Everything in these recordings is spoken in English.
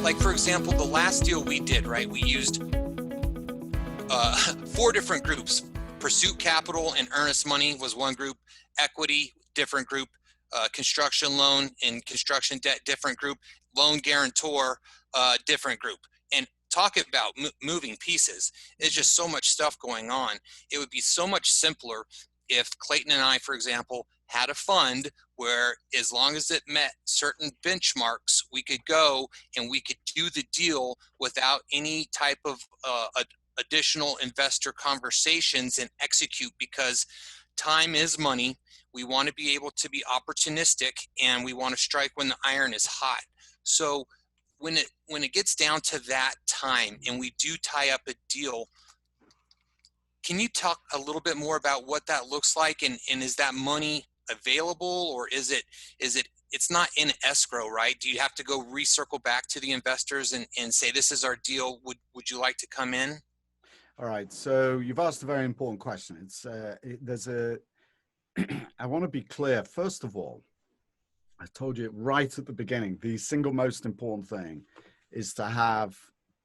like for example, the last deal we did, right? We used 4 different groups. Pursuit Capital and Earnest Money was one group. Equity, different group. Construction loan and construction debt, different group. Loan guarantor, different group. And talk about moving pieces. It's just so much stuff going on. It would be so much simpler if Clayton and I, for example, had a fund where as long as it met certain benchmarks, we could go and we could do the deal without any type of additional investor conversations and execute, because time is money. We want to be able to be opportunistic, and we want to strike when the iron is hot. So when it gets down to that time and we do tie up a deal, can you talk a little bit more about what that looks like, and is that money available, or is it's not in escrow, right? Do you have to go recircle back to the investors and say, this is our deal, would you like to come in? All right, so you've asked a very important question. I want to be clear. First of all, I told you right at the beginning, the single most important thing is to have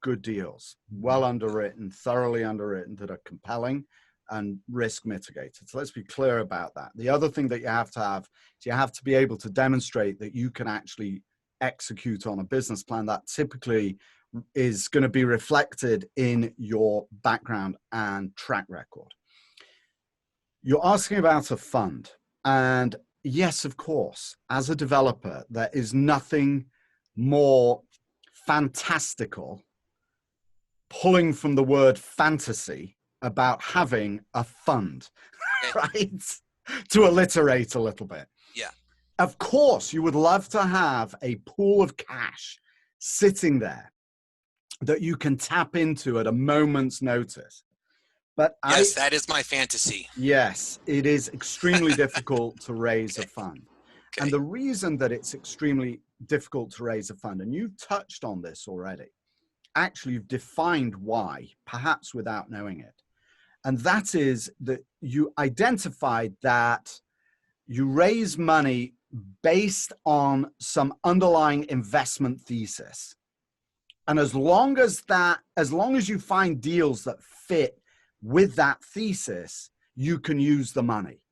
good deals, well underwritten, thoroughly underwritten, that are compelling and risk mitigated. So let's be clear about that. The other thing that you have is you have to be able to demonstrate that you can actually execute on a business plan that typically is going to be reflected in your background and track record. You're asking about a fund, and yes, of course, as a developer, there is nothing more fantastical, pulling from the word fantasy, about having a fund, right? To alliterate a little bit. Yeah. Of course, you would love to have a pool of cash sitting there that you can tap into at a moment's notice. But yes, that is my fantasy. Yes, it is extremely difficult to raise a fund. Okay. And the reason that it's extremely difficult to raise a fund, and you've touched on this already, actually you've defined why, perhaps without knowing it. And that is that you identified that you raise money based on some underlying investment thesis. And as long as you find deals that fit with that thesis, you can use the money.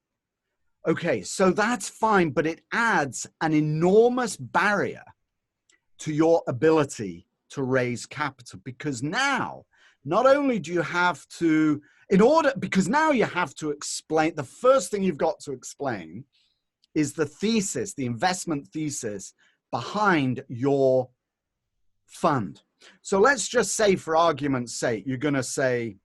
Okay, so that's fine, but it adds an enormous barrier to your ability to raise capital, because now, not only do you have to, because now you have to explain, the first thing you've got to explain is the thesis, the investment thesis behind your fund. So let's just say, for argument's sake, you're going to say,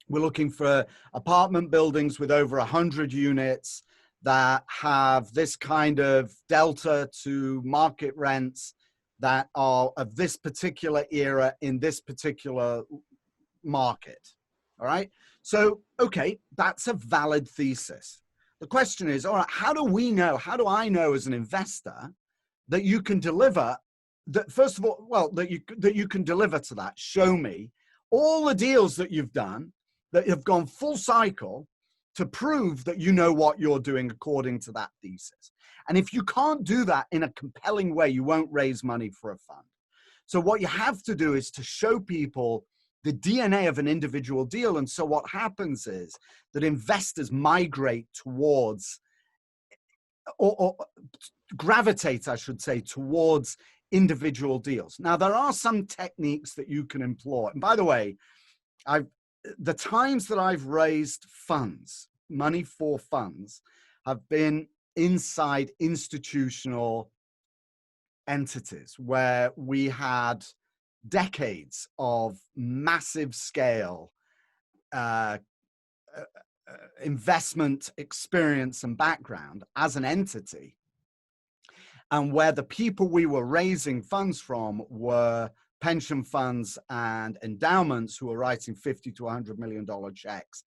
we're looking for apartment buildings with over 100 units that have this kind of delta to market rents that are of this particular era in this particular market. All right. So, okay, that's a valid thesis. The question is, all right, how do I know as an investor that you can deliver that? First of all, well, that you can deliver to that. Show me all the deals that you've done that have gone full cycle to prove that you know what you're doing according to that thesis. And if you can't do that in a compelling way, you won't raise money for a fund. So what you have to do is to show people the DNA of an individual deal. And so what happens is that investors migrate towards, or gravitate, I should say, towards individual deals. Now, there are some techniques that you can employ. And by the way, the times that I've raised funds, money for funds, have been inside institutional entities where we had decades of massive scale investment experience and background as an entity, and where the people we were raising funds from were pension funds and endowments who were writing $50 to $100 million checks.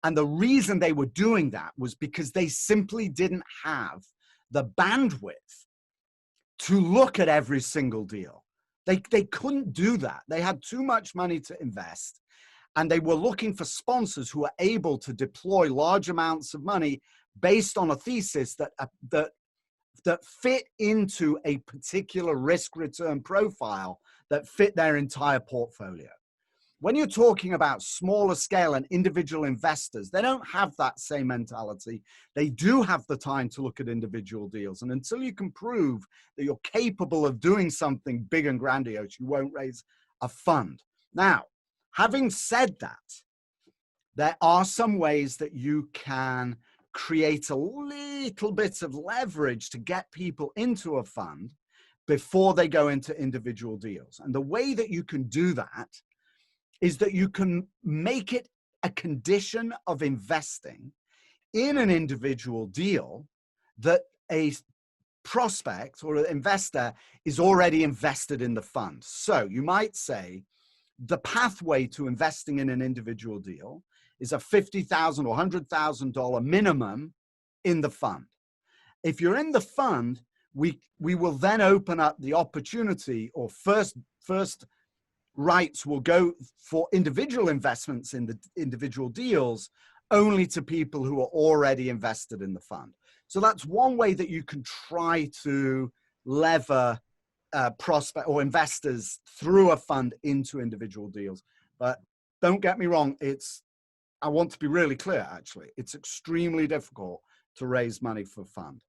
And the reason they were doing that was because they simply didn't have the bandwidth to look at every single deal. They couldn't do that. They had too much money to invest, and they were looking for sponsors who were able to deploy large amounts of money based on a thesis that that fit into a particular risk return profile that fit their entire portfolio. When you're talking about smaller scale and individual investors, they don't have that same mentality. They do have the time to look at individual deals. And until you can prove that you're capable of doing something big and grandiose, you won't raise a fund. Now, having said that, there are some ways that you can create a little bit of leverage to get people into a fund before they go into individual deals. And the way that you can do that is that you can make it a condition of investing in an individual deal that a prospect or an investor is already invested in the fund. So you might say the pathway to investing in an individual deal is a $50,000 or $100,000 minimum in the fund. If you're in the fund, we will then open up the opportunity, or first rights will go for individual investments in the individual deals only to people who are already invested in the fund. So that's one way that you can try to lever prospect or investors through a fund into individual deals. But don't get me wrong, I want to be really clear, actually, it's extremely difficult to raise money for a fund.